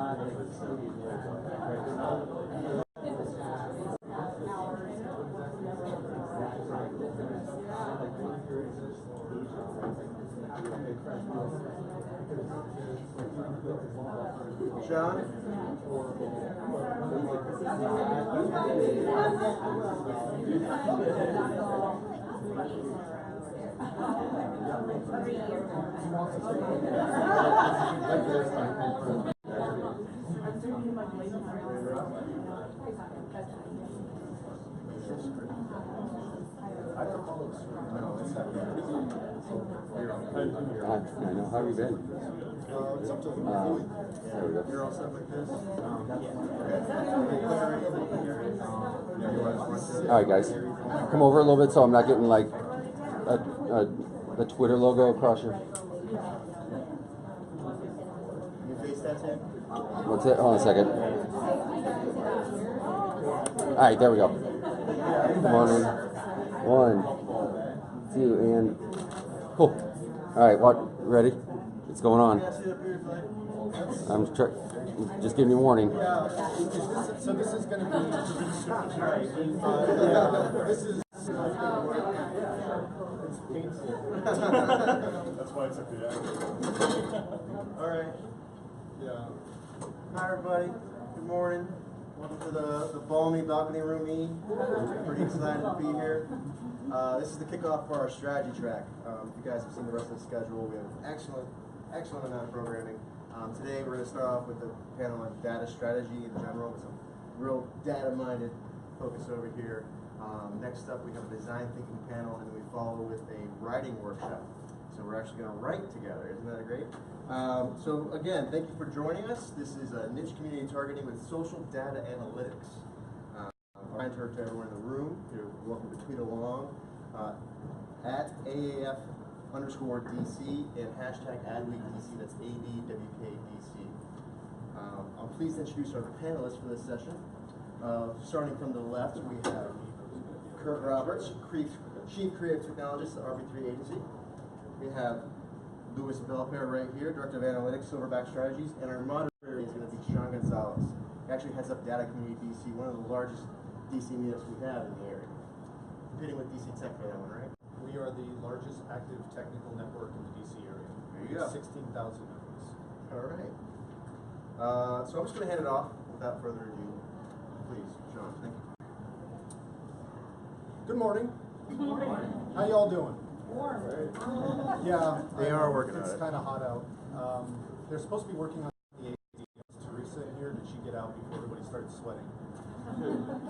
John? I know. How have you been? It's up to the There we go. You're all set like this? All right, guys. Come over a little bit so I'm not getting like the Twitter logo across your... Your face tattoo? What's it? Hold on a second. All right, there we go. Come on in. 1, 2, and... Cool. All right, what? Ready? It's going on. I'm just giving you a warning. So this is going to be... this is... It's painful. That's why it's at the end. All right. Yeah. Hi, everybody. Good morning. Welcome to the balmy balcony room E. I'm pretty excited to be here. This is the kickoff for our strategy track. If you guys have seen the rest of the schedule, we have an excellent amount of programming. Today we're going to start off with the panel on data strategy in general, with some real data-minded focus over here. Next up we have a design thinking panel, and we follow with a writing workshop. So we're actually going to write together. Isn't that great? So again, thank you for joining us. This is a niche community targeting with social data analytics. Kind to everyone in the room. You're welcome to tweet along at AAF_DC and hashtag AdWeekDC. That's ADWKDC. I'm pleased to introduce our panelists for this session. Starting from the left, we have Kurt Roberts, Chief Creative Technologist at RB3 Agency. We have Louis Belpaire right here, Director of Analytics, Silverback Strategies, and our moderator is going to be Gonzalez. He actually heads up Data Community DC, one of the largest DC meetups we have in the area. Competing with DC Tech for that one, right? We are the largest active technical network in the DC area. There you go. 16,000 members. All right. So I'm just going to hand it off without further ado. Please, Sean, thank you. Good morning. Good morning. How y'all doing? Warm. Yeah. They are working on it. It's kind of hot out. They're supposed to be working on the AC. Teresa in here, did she get out before everybody started sweating?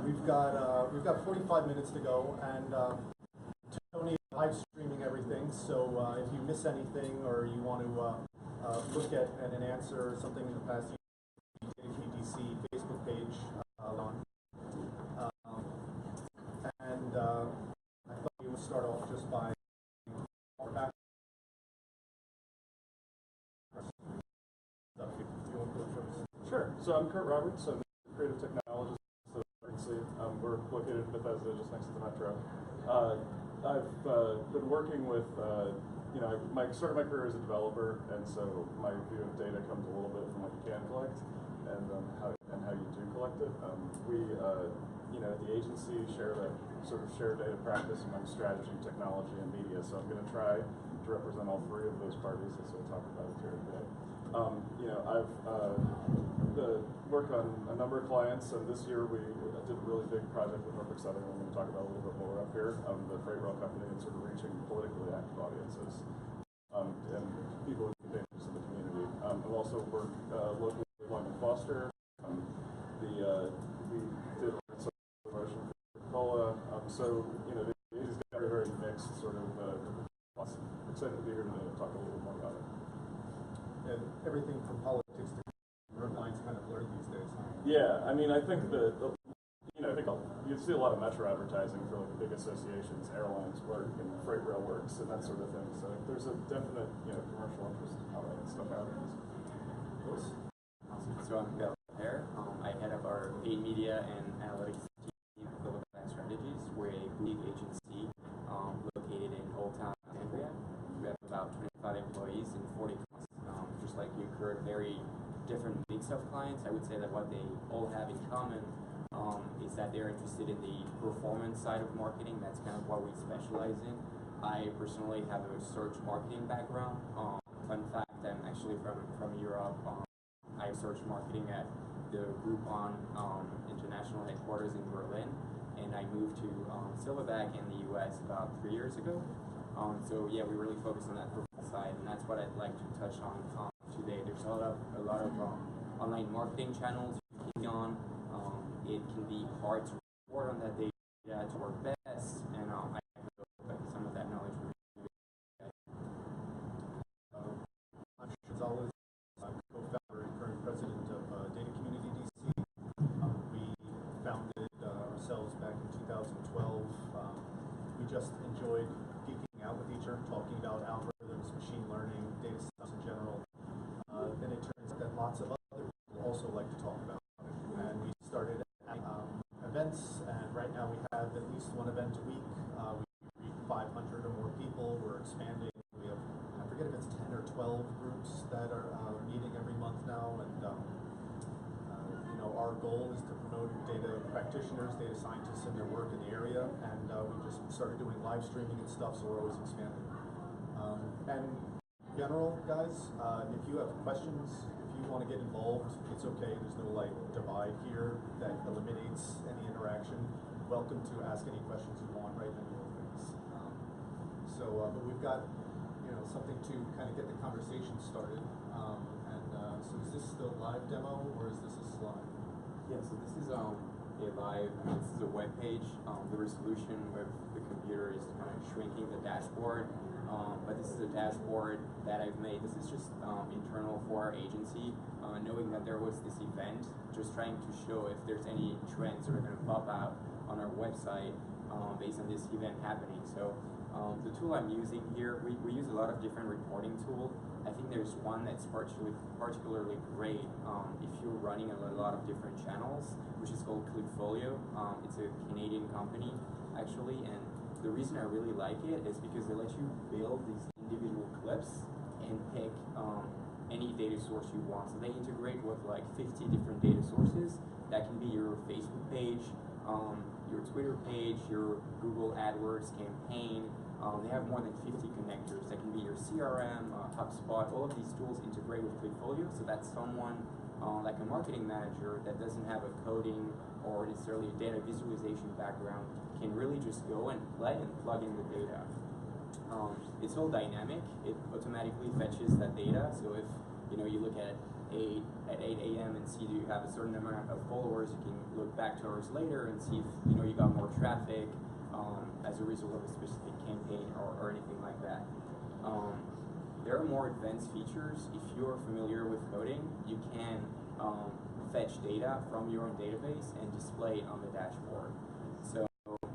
We've got 45 minutes to go, and Tony is live streaming everything. So if you miss anything or you want to look at an answer or something in the past, you can KDC Facebook page on. I thought we would start off just by our back. Sure. So I'm Kurt Roberts. I'm a creative technologist. We're located in Bethesda, just next to the metro. I've been working with, I started my career as a developer, and so my view of data comes a little bit from what you can collect and how you do collect it. We, at the agency, share that sort of shared data practice among strategy, technology, and media. So I'm going to try to represent all three of those parties as we'll talk about it here today. I've worked on a number of clients, and this year we did a really big project with Norfolk Southern. I'm going to talk about a little bit more up here. The freight rail company and sort of reaching politically active audiences and people with convictions in the community. I've also worked locally with Long and Foster. We did some promotion for Coca-Cola. These got a very mixed sort of. Excited to be here today to talk a little bit more about it. And everything from politics to lines kind of blurred these days. Huh? Yeah, I mean, I think that you see a lot of metro advertising for like the big associations, airlines work, and freight rail works, and that sort of thing. So there's a definite commercial interest in how that stuff happens. Awesome. So I'm Bill here. I head up our paid media and analytics team at Silverback Strategies. We're a boutique agency located in Old Town, Alexandria. We have about 25 employees and 40 clients. Just like you heard, very different mix base of clients, I would say that what they all have in common is that they're interested in the performance side of marketing. That's kind of what we specialize in. I personally have a search marketing background. Fun fact, I'm actually from Europe. I search marketing at the Groupon international headquarters in Berlin, and I moved to Silverback in the US about 3 years ago. So yeah, we really focus on that performance side, and that's what I'd like to touch on today. There's a lot of online marketing channels you can be on. It can be hard to report on that data to work best, and I hope some of that knowledge will be I'm Gonzalez, co-founder and current president of Data Community DC. We founded ourselves back in 2012. We just enjoyed geeking out with each other, talking about algorithms, machine learning, data science in general. Then it turns out that lots of other people also like to talk about it. And we started events, and right now we have at least one event a week. We reach 500 or more people. We're expanding. We have, I forget if it's 10 or 12 groups that are meeting every month now, and our goal is to promote data practitioners, data scientists in their work in the area, and we just started doing live streaming and stuff, so we're always expanding. And in general, guys, if you have questions, if you want to get involved, it's okay. There's no divide here that eliminates any interaction. Welcome to ask any questions you want right in the middle of things. But we've got something to kind of get the conversation started. So is this the live demo or is this a slide? Yeah, so this is this is a web page. The resolution with the computer is kind of shrinking the dashboard, but this is a dashboard that I've made. This is just internal for our agency, knowing that there was this event, just trying to show if there's any trends that are going to pop out on our website based on this event happening. So the tool I'm using here, we use a lot of different reporting tools. I think there's one that's particularly great if you're running a lot of different channels, which is called Clickfolio. It's a Canadian company, actually, and the reason I really like it is because they let you build these individual clips and pick any data source you want. So they integrate with like 50 different data sources. That can be your Facebook page, your Twitter page, your Google AdWords campaign. They have more than 50 connectors. That can be your CRM, HubSpot. All of these tools integrate with Clickfolio, so that someone like a marketing manager that doesn't have a coding or necessarily a data visualization background can really just go and play and plug in the data. It's all dynamic. It automatically fetches that data. So if you look at 8 a.m. and see you have a certain amount of followers, you can look back 2 hours later and see if you got more traffic as a result of a specific campaign or anything like that. There are more advanced features. If you're familiar with coding, you can fetch data from your own database and display it on the dashboard. So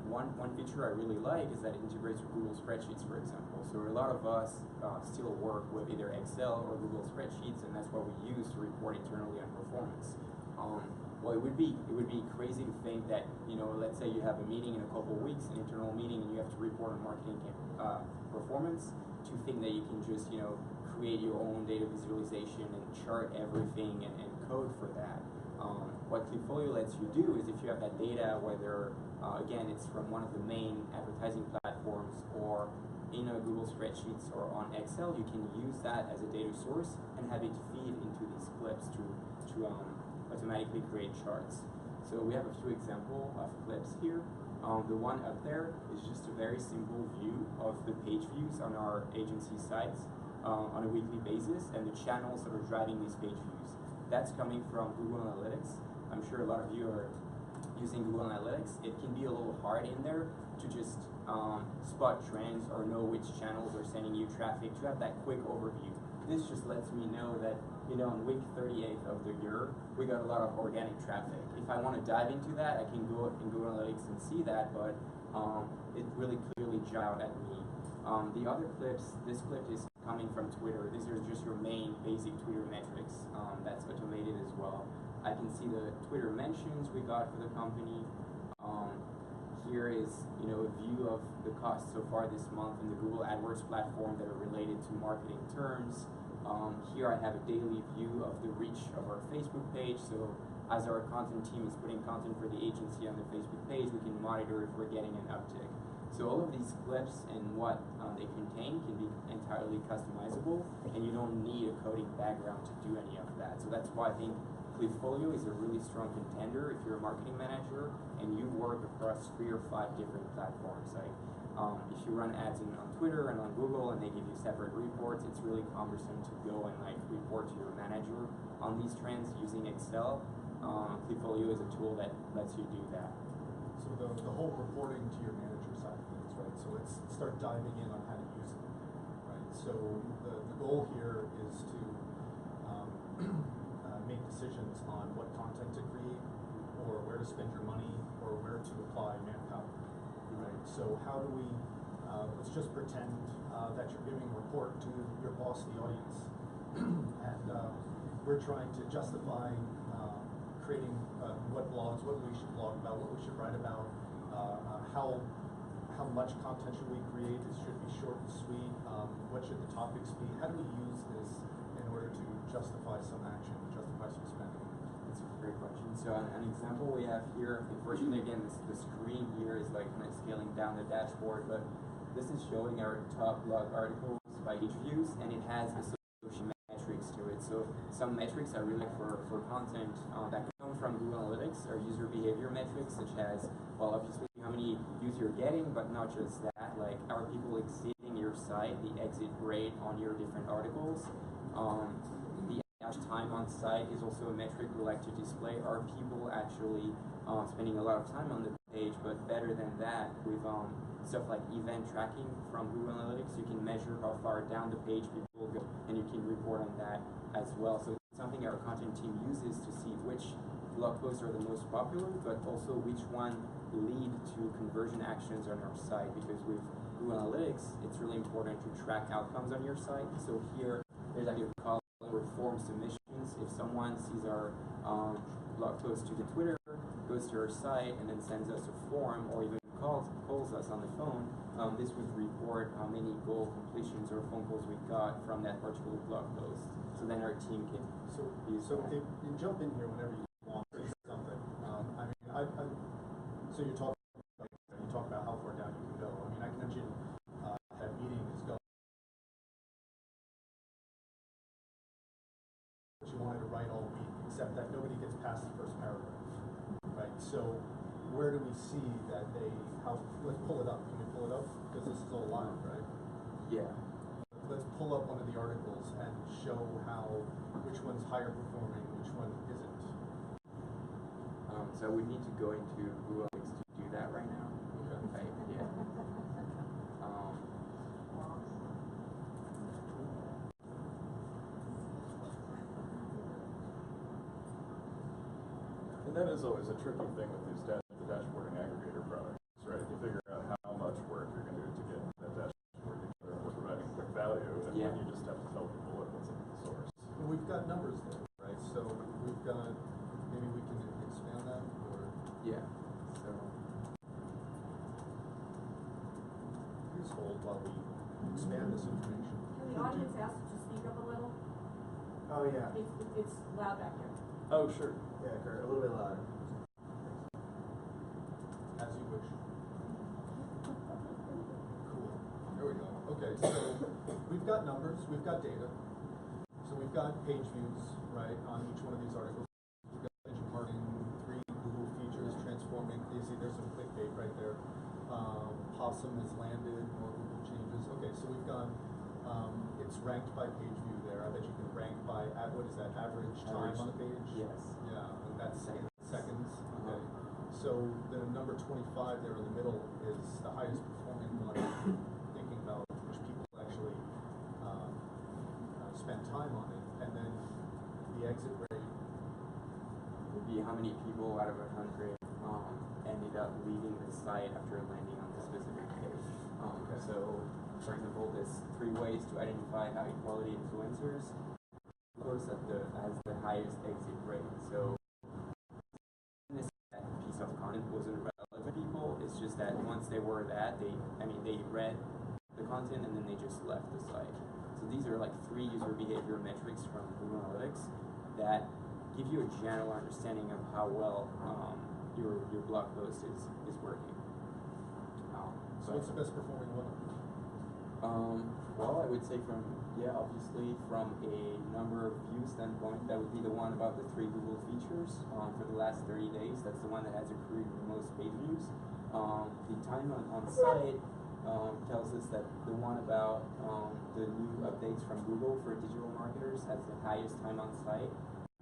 one feature I really like is that it integrates with Google Spreadsheets, for example. So a lot of us still work with either Excel or Google Spreadsheets, and that's what we use to report internally on performance. Well, it would be crazy to think that let's say you have a meeting in a couple of weeks, an internal meeting, and you have to report on marketing performance. To think that you can just create your own data visualization and chart everything and code for that. What Clickfolio lets you do is if you have that data, whether again it's from one of the main advertising platforms or in a Google Spreadsheets or on Excel, you can use that as a data source and have it feed into these clips to automatically create charts. So we have a few examples of clips here. The one up there is just a very simple view of the page views on our agency sites on a weekly basis and the channels that are driving these page views. That's coming from Google Analytics. I'm sure a lot of you are using Google Analytics. It can be a little hard in there to just spot trends or know which channels are sending you traffic, to have that quick overview. This just lets me know that on week 38 of the year, we got a lot of organic traffic. If I want to dive into that, I can go in Google Analytics and see that, but it really clearly jumped out at me. The other clips, this clip is coming from Twitter. These are just your main basic Twitter metrics. That's automated as well. I can see the Twitter mentions we got for the company. Here is a view of the costs so far this month in the Google AdWords platform that are related to marketing terms. Here I have a daily view of the reach of our Facebook page. So as our content team is putting content for the agency on the Facebook page, we can monitor if we're getting an uptick. So all of these clips and what they contain can be entirely customizable, and you don't need a coding background to do any of that. So that's why I think Clipfolio is a really strong contender if you're a marketing manager and you work across 3 or 5 different platforms. Like if you run ads on Twitter and on Google and they give you separate reports, it's really cumbersome to go and like report to your manager on these trends using Excel. Clipfolio is a tool that lets you do that. So the whole reporting to your manager side of things, right? So let's start diving in on how to use it, right? So the goal here is to make decisions on what content to create, or where to spend your money, or where to apply manpower, right? So how do we, let's just pretend that you're giving a report to your boss, the audience, and we're trying to justify creating what blogs, what we should blog about, what we should write about, how much content should we create? It should be short and sweet. What should the topics be? How do we use this in order to justify some action, justify some spending? That's a great question. So an example we have here, unfortunately again, the screen here is like kind of scaling down the dashboard, but this is showing our top blog articles by page views, and it has association metrics to it. So some metrics are really for content that come from Google Analytics, or user behavior metrics, such as, well, obviously how many views you're getting, but not just that, like are people exceeding your site, the exit rate on your different articles. The average time on site is also a metric we like to display. Are people actually spending a lot of time on the page? But better than that, with stuff like event tracking from Google Analytics, you can measure how far down the page people go, and you can report on that as well. So it's something our content team uses to see which blog posts are the most popular, but also which one lead to conversion actions on our site, because with Google Analytics, it's really important to track outcomes on your site. So here, there's actually a column for form submissions. If someone sees our blog post to the Twitter, goes to our site, and then sends us a form, or even calls us on the phone, this would report how many goal completions or phone calls we got from that particular blog post. So then our team can use that. If you jump in here whenever you want to say something. So you talk about how far down you can go. I mean, I can imagine that meeting is going. What you wanted to write all week, except that nobody gets past the first paragraph, right? So where do we see that let's pull it up. Can we pull it up? Because this is all live, right? Yeah. Let's pull up one of the articles and show which one's higher performing, which one isn't. So we need to go into Google Analytics to do that right now. Okay. Right, yeah. And that is always a tricky thing with these the dashboarding aggregator products, right? You figure out how much work you're going to do to get that dashboard together and providing quick value, and then you just have to tell people what's at the source. Well, we've got numbers there, right? So we've got, maybe we can expand that, or? Yeah. So Please hold while we expand this information. Can the audience ask to speak up a little? Oh, yeah. It's loud back here. Oh, sure. Yeah, Kurt, a little bit louder. As you wish. Cool. There we go. Okay, so we've got numbers, we've got data. So we've got page views, right, on each one of these articles. We've got benchmarking, 3 Google features transforming. You see there's some clickbait right there. Possum has landed, more Google changes. Okay, so we've got, it's ranked by page view there. I bet you can rank by, what is that, average time on the page? yes. Yeah, and that's seconds. Okay. So the number 25 there in the middle is the highest performing one, thinking about which people actually spend time on it. And then the exit rate Would be how many people out of 100 ended up leaving the site after landing on the specific page. Okay. So, for example, there's 3 ways to identify high quality influencers. Post has the highest exit rate. So this piece of content wasn't relevant to people. It's just that once they were that, they read the content and then they just left the site. So So these are like 3 user behavior metrics from Google Analytics that give you a general understanding of how well your blog post is working. So what's the best performing one? Well, I would say obviously from a number of views standpoint, that would be the one about the 3 Google features for the last 30 days. That's the one that has accrued the most page views. The time on site tells us that the one about the new updates from Google for digital marketers has the highest time on site.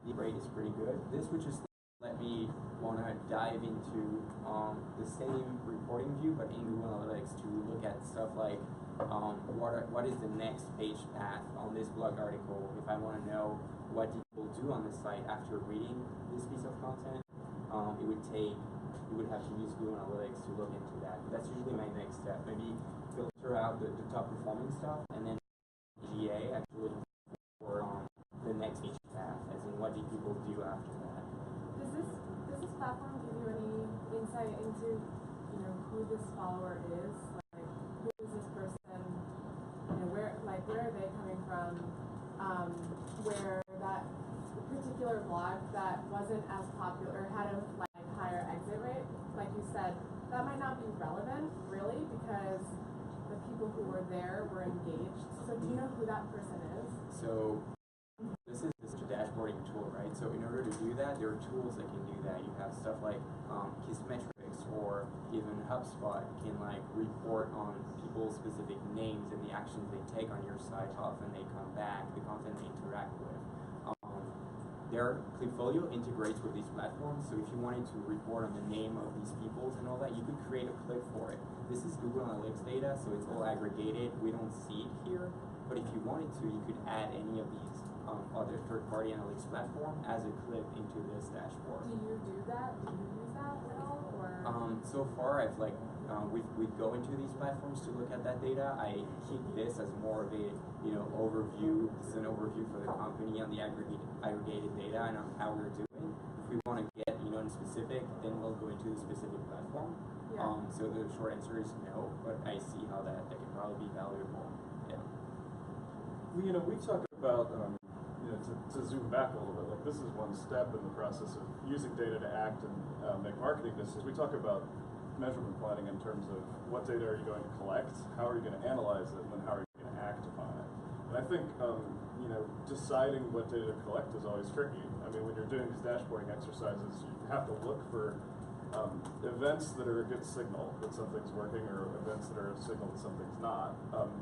The rate is pretty good. This would just let me want to dive into the same reporting view, but in Google Analytics to look at stuff like what is the next page path on this blog article. If I want to know what people do on the site after reading this piece of content, you would have to use Google Analytics to look into that. But that's usually my next step. Maybe filter out the top performing stuff, and then GA actually for the next page path, as in what do people do after that. Does this platform give you any insight into, who this follower is? Like, who is this person? Where are they coming from? Where that particular blog that wasn't as popular had a higher exit rate, like you said, that might not be relevant really because the people who were there were engaged. So do you know who that person is? So this is a dashboarding tool, right? So in order to do that, there are tools that can do that. You have stuff like Kissmetrics, or even HubSpot can report on people's specific names and the actions they take on your site, how often they come back, the content they interact with. Their Clipfolio integrates with these platforms, so if you wanted to report on the name of these peoples and all that, you could create a clip for it. This is Google Analytics data, so it's all aggregated. We don't see it here, but if you wanted to, you could add any of these other third-party analytics platform as a clip into this dashboard. Do you do that? Do you use that at all? Or so far, I've we go into these platforms to look at that data. I keep this as more of a overview. This is an overview for the company on the aggregated data and on how we're doing. If we want to get in specific, then we'll go into the specific platform. Yeah. So the short answer is no, but I see how that can probably be valuable. Yeah. We talk about to zoom back a little bit. Like, this is one step in the process of using data to act and make marketing decisions. We talk about measurement planning in terms of what data are you going to collect, how are you going to analyze it, and then how are you going to act upon it. And I think deciding what data to collect is always tricky. I mean, when you're doing these dashboarding exercises, you have to look for events that are a good signal that something's working, or events that are a signal that something's not.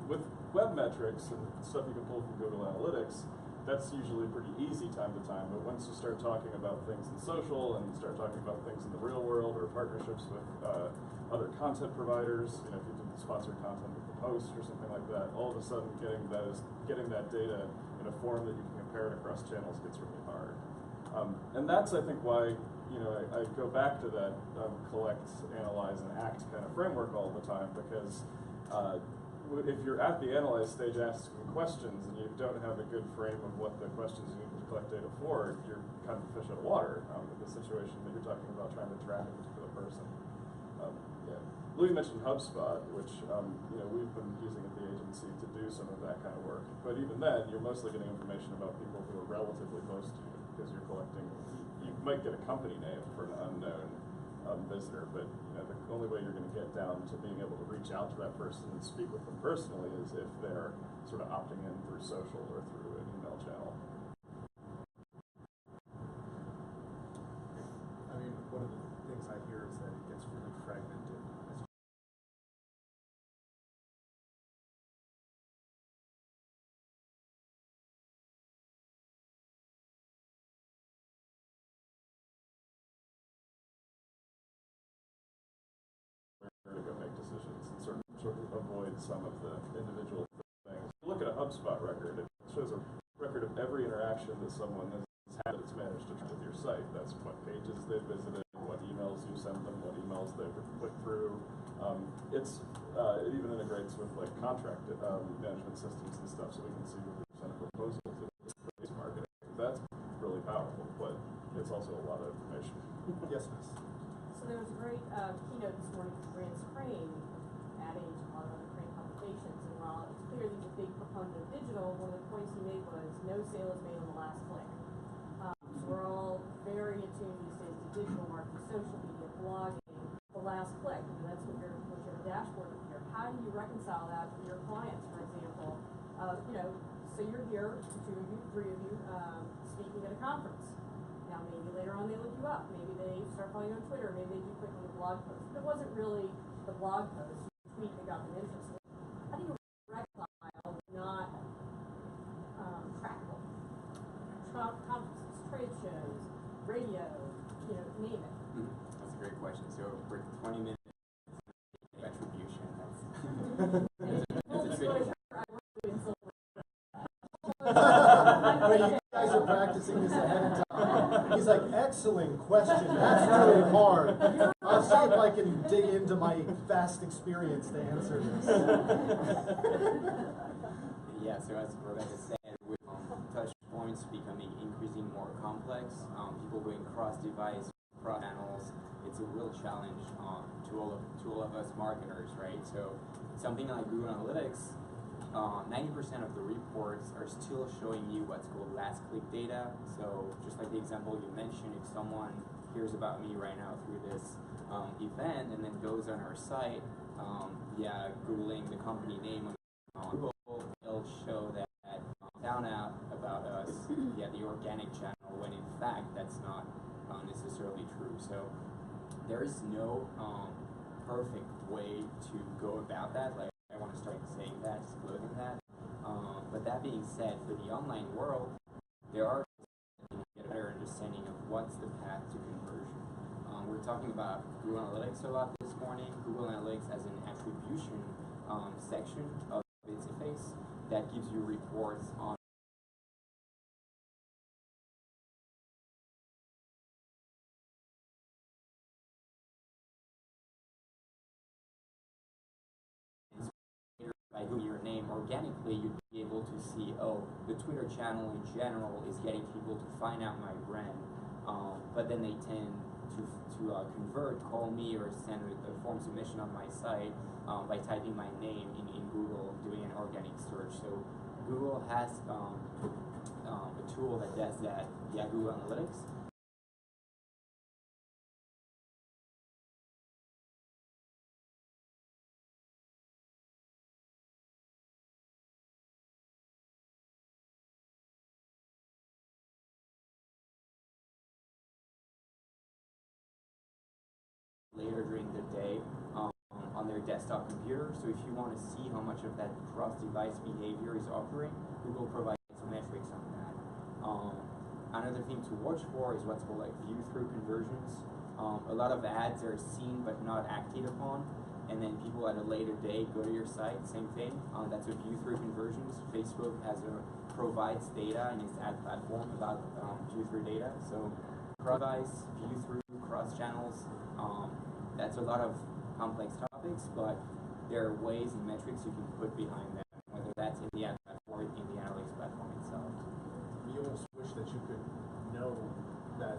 With web metrics and stuff you can pull from Google Analytics, that's usually pretty easy time to time, but once you start talking about things in social and start talking about things in the real world, or partnerships with other content providers, if you do sponsored content with the Post or something like that, all of a sudden getting that data in a form that you can compare it across channels gets really hard. And that's, I think, why I go back to that collect, analyze, and act kind of framework all the time, because if you're at the analyze stage asking questions and you don't have a good frame of what the questions you need to collect data for, you're kind of a fish out of water in the situation that you're talking about trying to track a particular person. Louis mentioned HubSpot, which we've been using at the agency to do some of that kind of work. But even then, you're mostly getting information about people who are relatively close to you, because you're collecting. You might get a company name for an unknown visitor, but the only way you're going to get down to being able to reach out to that person and speak with them personally is if they're sort of opting in through social or through an email channel. I mean, one of the things I hear is that it gets really fragmented. To go make decisions and sort of avoid some of the individual things. Look at a HubSpot record. It shows a record of every interaction that someone has had that's managed to with your site. That's what pages they've visited, what emails you sent them, what emails they've clicked through. It even integrates with contract management systems and stuff, so we can see what the percent of proposals is marketing. That's really powerful, but it's also a lot of information. Yes, miss. So there was a great keynote this morning from Grant's Crane, adding to a lot of other Crane publications, and while it's clear these are big proposals, component of digital, one of the points he made was no sale is made on the last click. So we're all very attuned these days to digital marketing, social media, blogging, the last click. And that's what your dashboard up here. How do you reconcile that with your clients, for example? So you're here, 2 of you, 3 of you, speaking at a conference. Now maybe later on they look you up. Maybe they start following you on Twitter. Maybe they do click on the blog post. But it wasn't really the blog post, the tweet that got them interested. How do you reconcile with not trackable? Conferences, trade shows, radio, name it. That's a great question. So for 20 minutes, attribution. Wait, you guys are practicing this ahead of time. He's like, excellent question. That's really hard. I'll see if I can dig into my vast experience to answer this. Yeah, so as Rebecca said, with touch points becoming increasingly more complex, people going cross-device, cross-channels, it's a real challenge to all of us marketers, right? So something like Google Analytics, 90% of the reports are still showing you what's called last click data. So just like the example you mentioned, if someone hears about me right now through this event and then goes on our site, Googling the company name on Google, it'll show that found out about us via the organic channel, when in fact that's not necessarily true. So there is no perfect way to go about that. Like, I want to start saying that, disclosing that. But that being said, for the online world, there are ways to get a better understanding of what's the path to conversion. We're talking about Google Analytics a lot this morning. Google Analytics as an attribution section of its interface that gives you reports on by Google your name organically, you'd be able to see, the Twitter channel in general is getting people to find out my brand, but then they tend to convert, call me, or send a form submission on my site by typing my name in Google, doing an organic search. So Google has a tool that does that via Google Analytics. Later during the day on their desktop computer. So if you want to see how much of that cross-device behavior is occurring, Google provides metrics on that. Another thing to watch for is what's called like view-through conversions. A lot of ads are seen but not acted upon, and then people at a later date go to your site, same thing. That's a view-through conversions. Facebook provides data in its ad platform about view-through data. So cross-device, view-through, cross-channels, that's a lot of complex topics, but there are ways and metrics you can put behind that, whether that's in the ad platform or in the analytics platform itself. You almost wish that you could know that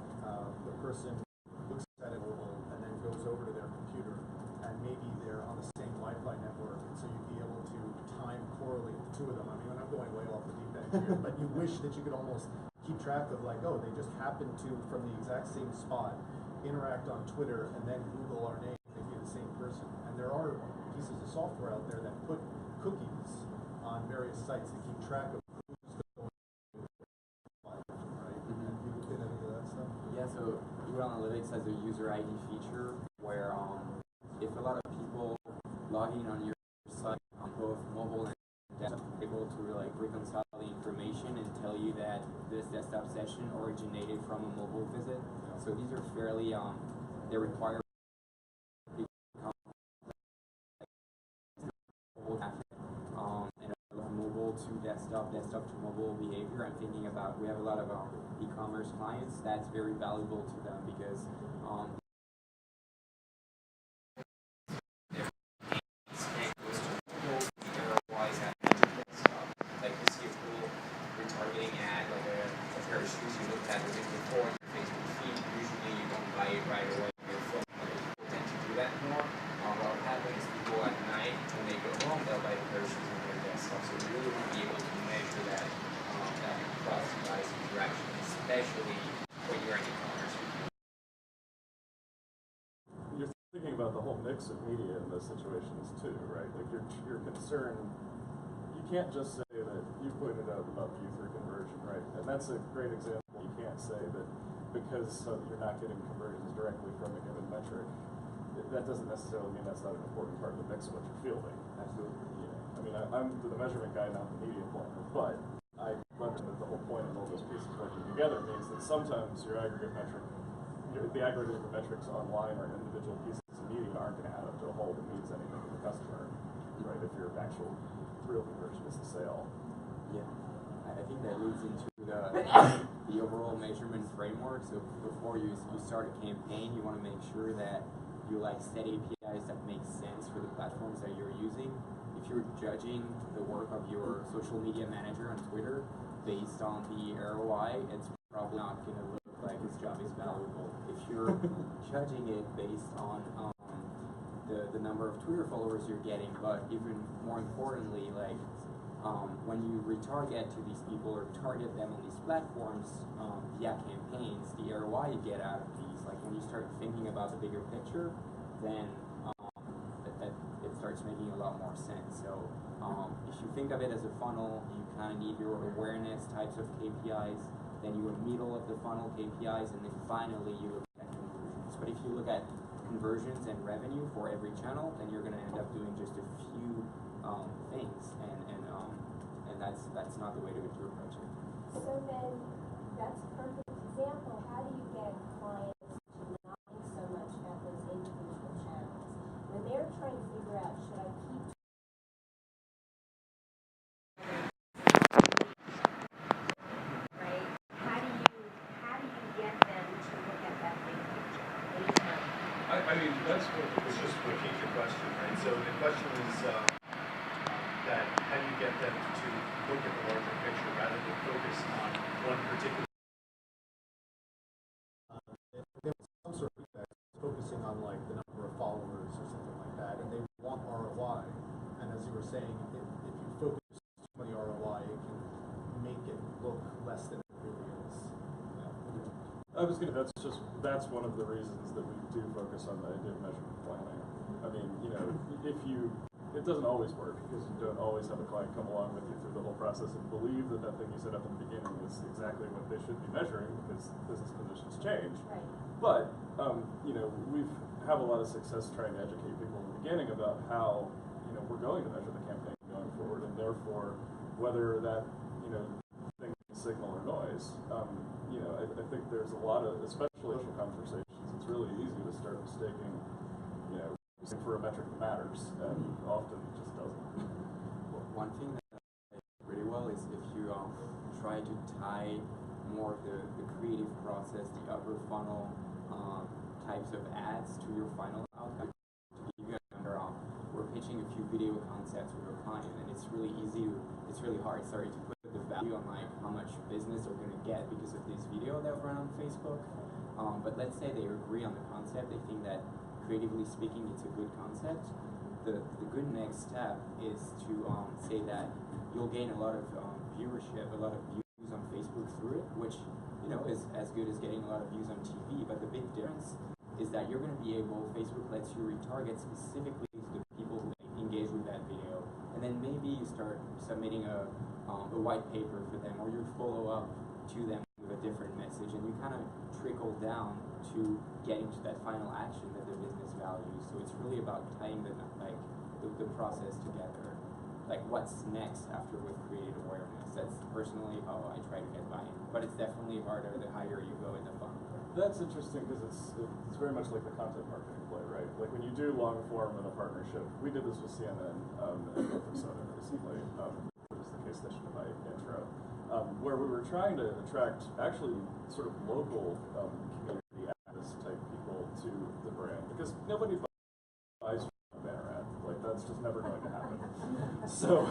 the person looks at it and then goes over to their computer, and maybe they're on the same Wi-Fi network, and so you'd be able to time correlate the two of them. I mean, I'm going way off the deep end here, but you wish that you could almost keep track of, like, they just happen to, from the exact same spot, interact on Twitter, and then Google our name if you're the same person. And there are pieces of software out there that put cookies on various sites to keep track of who's going right? Mm-hmm. Have you looked into any of that stuff? Yeah, so Google Analytics has a user ID feature where if a lot of people log in on your site on both mobile and desktop, able to like reconcile the information and tell you that this desktop session originated from a mobile visit. So these are fairly, they require and mobile to desktop, desktop to mobile behavior. I'm thinking about, we have a lot of e-commerce clients. That's very valuable to them because like you see a cool retargeting ad, like a pair of shoes you looked at the week before on your Facebook feed. Usually you don't buy it right away on your phone. People tend to do that more. What happens is people at night when they go home, they'll buy a pair of shoes on their desktop. So we really want to be able especially when you're an e-commerce. You're thinking about the whole mix of media in those situations too, right? Like your concern, you can't just say that you pointed out about view through conversion, right? And that's a great example. You can't say that because you're not getting conversions directly from a given metric, that doesn't necessarily mean that's not an important part of the mix of what you're fielding. Absolutely. Yeah. I mean, I'm the measurement guy, not the media planner, but I learned that the whole point of all those pieces working together means that sometimes your aggregate metric, the aggregate of the metrics online or individual pieces of media aren't going to add up to a whole that means anything to the customer, right? If your actual real conversion is the sale. Yeah, I think that leads into the overall measurement framework. So before you start a campaign, you want to make sure that you set APIs that make sense for the platforms that you're using. If you're judging the work of your social media manager on Twitter based on the ROI, it's probably not going to look like his job is valuable. If you're judging it based on the number of Twitter followers you're getting, but even more importantly, when you retarget to these people or target them on these platforms via campaigns, the ROI you get out of these, when you start thinking about the bigger picture, then it starts making a lot more sense. So if you think of it as a funnel, you kind of need your awareness types of KPIs, then your middle of the funnel KPIs, and then finally you look at conversions. But if you look at conversions and revenue for every channel, then you're going to end up doing just a few things, and that's not the way to approach it. So then, that's a perfect example. How do you get clients to not think so much at those individual channels when they're trying to figure out, should I keep right? How do you get them to look at that big picture? I mean, that's what, it's just repeat the question, right? So the question is that how do you get them to look at the larger picture rather than focus on one particular there was some sort of feedback focusing on the number of followers or something like that, and they want ROI. And as you were saying, if you focus too much on ROI, it can make it look less than it really is. That's one of the reasons that we do focus on the idea of measurement planning. I mean, it doesn't always work because you don't always have a client come along with you through the whole process and believe that thing you set up in the beginning is exactly what they should be measuring because business conditions change. Right. But, we have a lot of success trying to educate people in the beginning about how, we're going to measure the campaign going forward, and therefore, whether that, thing is signal or noise, I think there's a lot of, especially social conversations, it's really easy to start mistaking, for a metric that matters, and often it just doesn't. One thing that I like pretty well is if you try to tie more of the creative process, the upper funnel types of ads to your final outcome. To give you an example, we're pitching a few video concepts with a client, and it's really hard, to put the value on how much business they're going to get because of this video that run on Facebook. But let's say they agree on the concept, they think that creatively speaking it's a good concept. The good next step is to say that you'll gain a lot of viewership, a lot of views on Facebook through it, which is as good as getting a lot of views on TV. But the big difference is that you're going to be able, Facebook lets you retarget specifically to the people who engage with that video, and then maybe you start submitting a white paper for them, or you follow up to them with a different message, and you kind of trickle down to getting to that final action that the business values. So it's really about tying the process together. What's next after with creative awareness. That's personally how I try to get buy-in. But it's definitely harder the higher you go in the funnel. That's interesting because it's very much like the content marketing play, right? Like when you do long form in a partnership, we did this with CNN and Norfolk Southern recently, which is the case station of my intro, where we were trying to attract actually sort of local community activist type people to the brand because nobody buys a banner ad. That's just never going to happen. So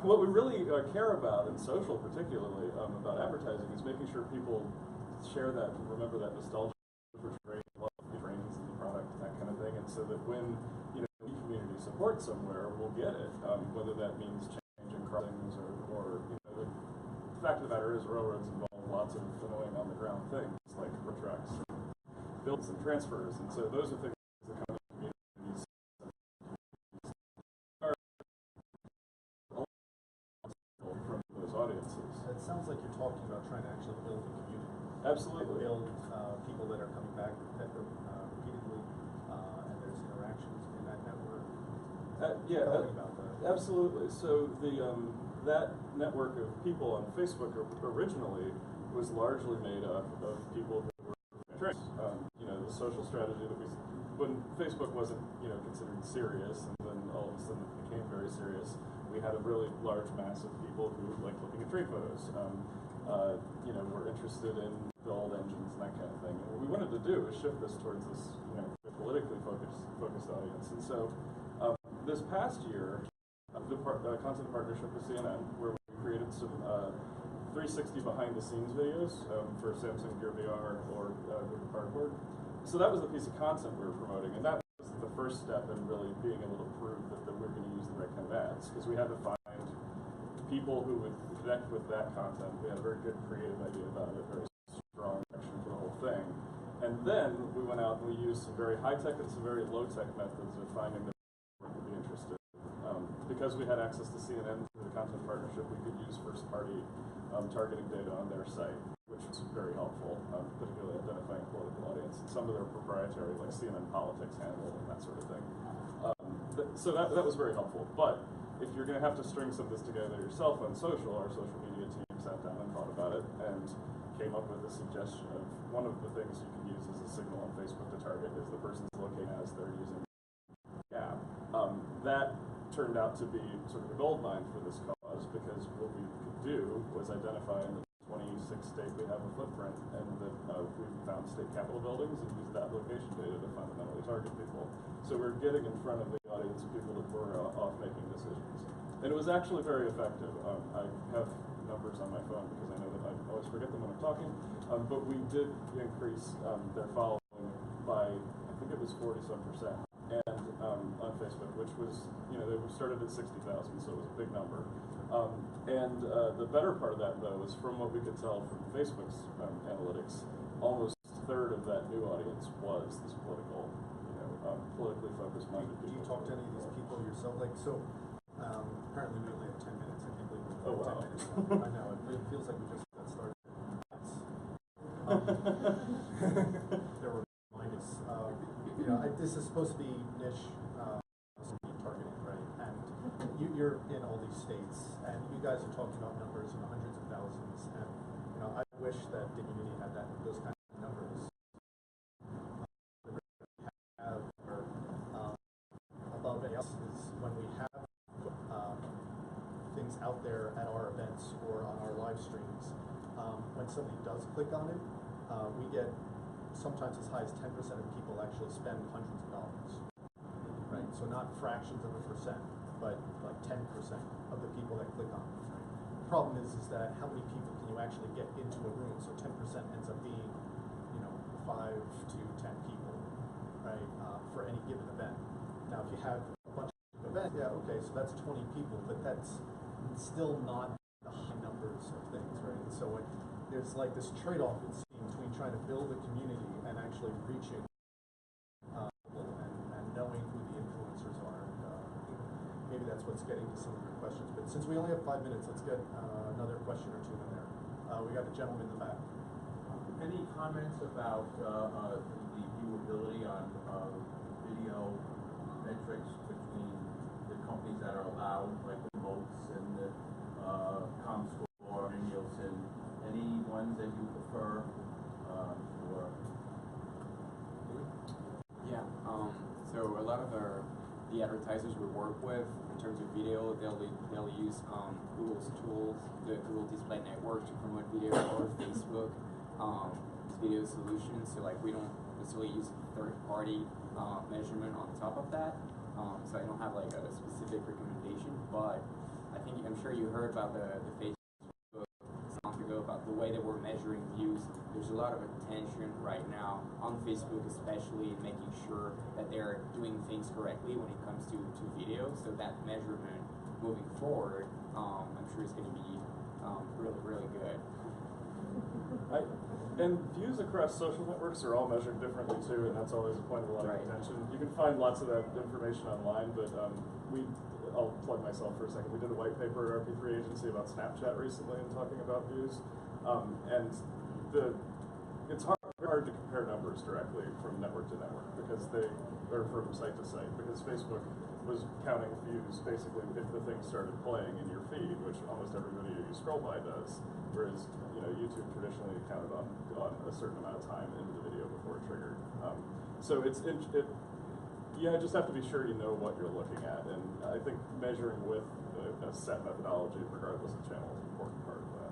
what we really care about in social particularly about advertising is making sure people share that and remember that nostalgia for trade, love the trains and the product and that kind of thing, and so that when community support somewhere, we'll get it, whether that means changing crossings or the fact of the matter is railroads involve lots of annoying on the ground things like retracts, bills and transfers, and so those are things that come in communities are from those audiences. It sounds like you're talking about trying to actually build a community. Absolutely. Build people that are coming back repeatedly, and there's interactions in that network. Absolutely. So that network of people on Facebook originally was largely made up of people who were trans. The social strategy that when Facebook wasn't, considered serious, and then all of a sudden it became very serious, we had a really large mass of people who liked looking at trade photos. Were interested in build engines and that kind of thing. And what we wanted to do is shift this towards this, politically focused audience. And so this past year, the content partnership with CNN, where we created some 360 behind-the-scenes videos for Samsung Gear VR or Google Cardboard. So that was the piece of content we were promoting, and that was the first step in really being able to prove that we were going to use the right kind of ads, because we had to find people who would connect with that content. We had a very good creative idea about it, very strong direction for the whole thing. And then we went out and we used some very high-tech and some very low-tech methods of finding that people would be interested. Because we had access to CNN through the content partnership, we could use first-party targeting data on their site, which was very helpful, particularly identifying political audience. And some of their proprietary, like CNN Politics handle and that sort of thing. So that was very helpful. But if you're going to have to string some of this together yourself on social, our social media team sat down and thought about it and came up with a suggestion of one of the things you can use as a signal on Facebook to target is the person's looking as they're using the app. That turned out to be sort of a gold mine for this cause, because what we could do was identify in the 26 states we have a footprint, and that we found state capitol buildings and used that location data to fundamentally target people. So we're getting in front of the audience of people that were off making decisions. And it was actually very effective. I have numbers on my phone because I know that I always forget them when I'm talking, but we did increase their following by, I think it was 40-some%. And on Facebook, which was, they started at 60,000, so it was a big number. The better part of that, though, is from what we could tell from Facebook's analytics, almost a third of that new audience was this politically focused minded people. Do you talk to any of these people yourself? Apparently we only have 10 minutes. I think we have 10 minutes left. I know, it feels like we just got started. There were minus. This is supposed to be niche targeting, right? And you're in all these states, and you guys are talking about numbers in the hundreds of thousands. And I wish that the community had those kinds of numbers. Above else is when we have things out there at our events or on our live streams. When somebody does click on it, we get sometimes as high as 10% of people actually spend hundreds of dollars, right? So not fractions of a percent, but like 10% of the people that click on it. Right? The problem is that how many people can you actually get into a room? So 10% ends up being, 5 to 10 people, right, for any given event. Now, if you have a bunch of events, okay, so that's 20 people, but that's still not the high numbers of things, right? And so there's like this trade-off between trying to build a community and actually reaching people and knowing who the influencers are. Maybe that's what's getting to some of your questions. But since we only have 5 minutes, let's get another question or two in there. We got the gentleman in the back. Any comments about the viewability on video metrics between the companies that are allowed, like the Moats and the ComScore and Nielsen? Any ones that you prefer? So a lot of the advertisers we work with in terms of video, they'll use Google's tools, the Google Display Network, to promote video, or Facebook video solutions. So we don't necessarily use third-party measurement on top of that. So I don't have a specific recommendation, but I'm sure you heard about the Facebook ago about the way that we're measuring views. There's a lot of attention right now on Facebook, especially in making sure that they're doing things correctly when it comes to video. So that measurement moving forward, I'm sure is going to be really, really good. And views across social networks are all measured differently too, and that's always a point of a lot of contention. You can find lots of that information online, but I'll plug myself for a second. We did a white paper at RP3 Agency about Snapchat recently and talking about views. It's hard to compare numbers directly from network to network because or from site to site, because Facebook was counting views basically if the thing started playing in your feed, which almost every video you scroll by does, whereas YouTube traditionally counted on a certain amount of time into the video before it triggered. So you just have to be sure you know what you're looking at, and I think measuring with a set methodology, regardless of channel, is an important part of that.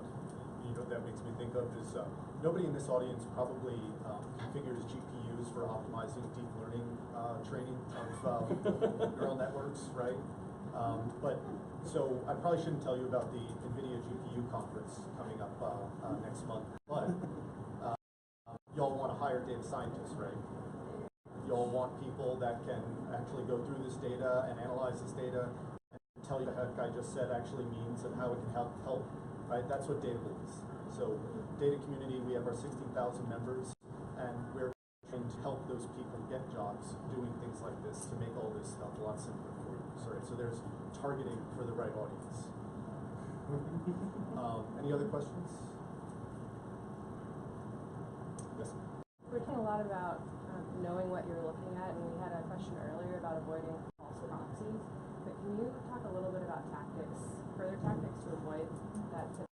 You know what that makes me think of is nobody in this audience probably configures GPUs for optimizing deep learning training of neural networks, right? So I probably shouldn't tell you about the NVIDIA GPU conference coming up next month, but y'all want to hire data scientists, right? Y'all want people that can actually go through this data and analyze this data and tell you what the heck I just said actually means and how it can help, right? That's what data is. So data community, we have our 16,000 members, and we're trying to help those people get jobs doing things like this to make all this stuff a lot simpler for you. So there's targeting for the right audience. Any other questions? Yes. We're talking a lot about knowing what you're looking at, and we had a question earlier about avoiding false proxies. But can you talk a little bit about further tactics to avoid that?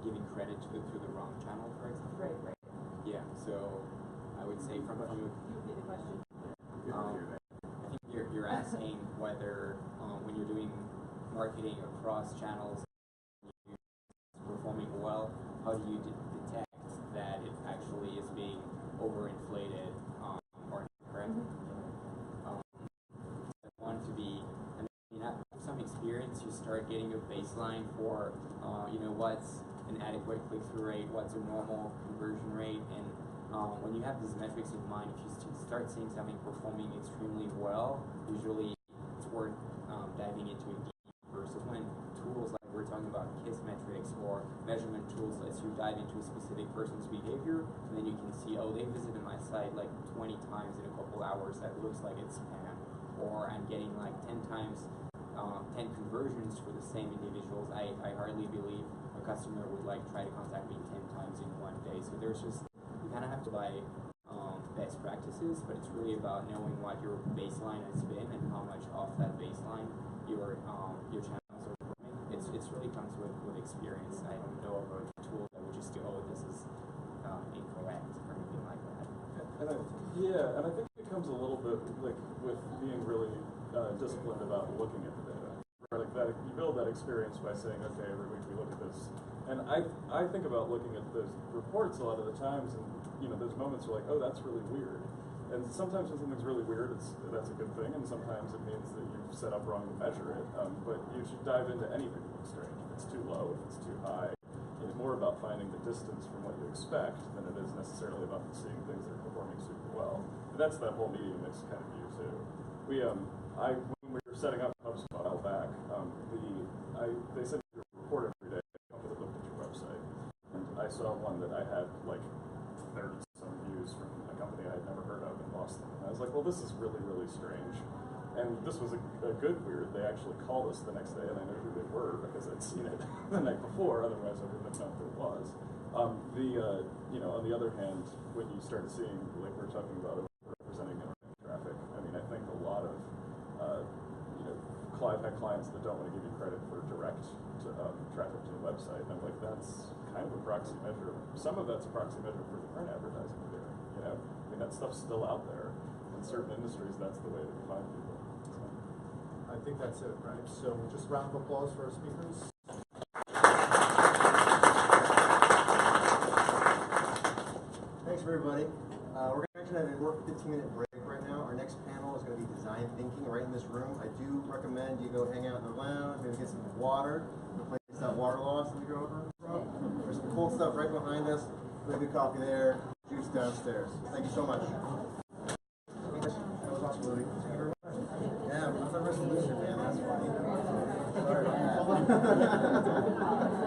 Giving credit to the wrong channel, for example. Right. Yeah. So I would say from Can you repeat the question? I think you're asking whether when you're doing marketing across channels, you're performing well, how do you detect that it actually is being overinflated or correct? I want to be. After some experience, you start getting a baseline for what's an adequate click-through rate, what's a normal conversion rate, and when you have these metrics in mind, if you start seeing something performing extremely well, usually it's worth diving into it deeper. So when tools like we're talking about KISS metrics or measurement tools lets you dive into a specific person's behavior, and then you can see, oh, they visited my site like 20 times in a couple hours, that looks like it's spam, or I'm getting like 10 times 10 conversions for the same individuals. I hardly believe a customer would try to contact me 10 times in one day. So there's you kind of have to buy best practices, but it's really about knowing what your baseline has been and how much off that baseline your channels are performing. It really comes with experience. I don't know of a tool that would just go, oh, this is incorrect or anything like that. And I think it comes a little bit with being really disciplined about looking at the data. Right? Like that, you build that experience by saying, okay, every week we look at this. And I think about looking at those reports a lot of the times, and there's moments where oh, that's really weird. And sometimes when something's really weird, that's a good thing, and sometimes it means that you've set up wrong to measure it. But you should dive into anything that looks strange. If it's too low, if it's too high, it's more about finding the distance from what you expect than it is necessarily about seeing things that are performing super well. And that's that whole media mix kind of view too. When we were setting up HubSpot a while back, they sent me a report every day that looked at your website, and I saw one that I had 30-some views from a company I had never heard of in Boston, and I was like, well, this is really, really strange. And this was a good weird. They actually called us the next day, and I knew who they were because I'd seen it the night before. Otherwise, I wouldn't have known who it was. On the other hand, when you start seeing, like we're talking about, representing internet traffic, I mean, I think a lot of I've had clients that don't want to give you credit for direct traffic to the website. And I'm like, that's kind of a proxy measure. Some of that's a proxy measure for the print advertising we're doing. I mean, that stuff's still out there. In certain industries, that's the way that we find people. I think that's it, right? So just round of applause for our speakers. Thanks, everybody. We're going to have a 15-minute break right now. Our next panel is going to be design thinking right in this room. I do recommend you go hang out in the lounge, maybe get some water, replace that water loss that we go over. There's some cool stuff right behind us. Really good coffee there, juice downstairs. Thank you so much. That was awesome, Louie. Thank you very much. Yeah, what's our resolution, man? That's funny. Sorry.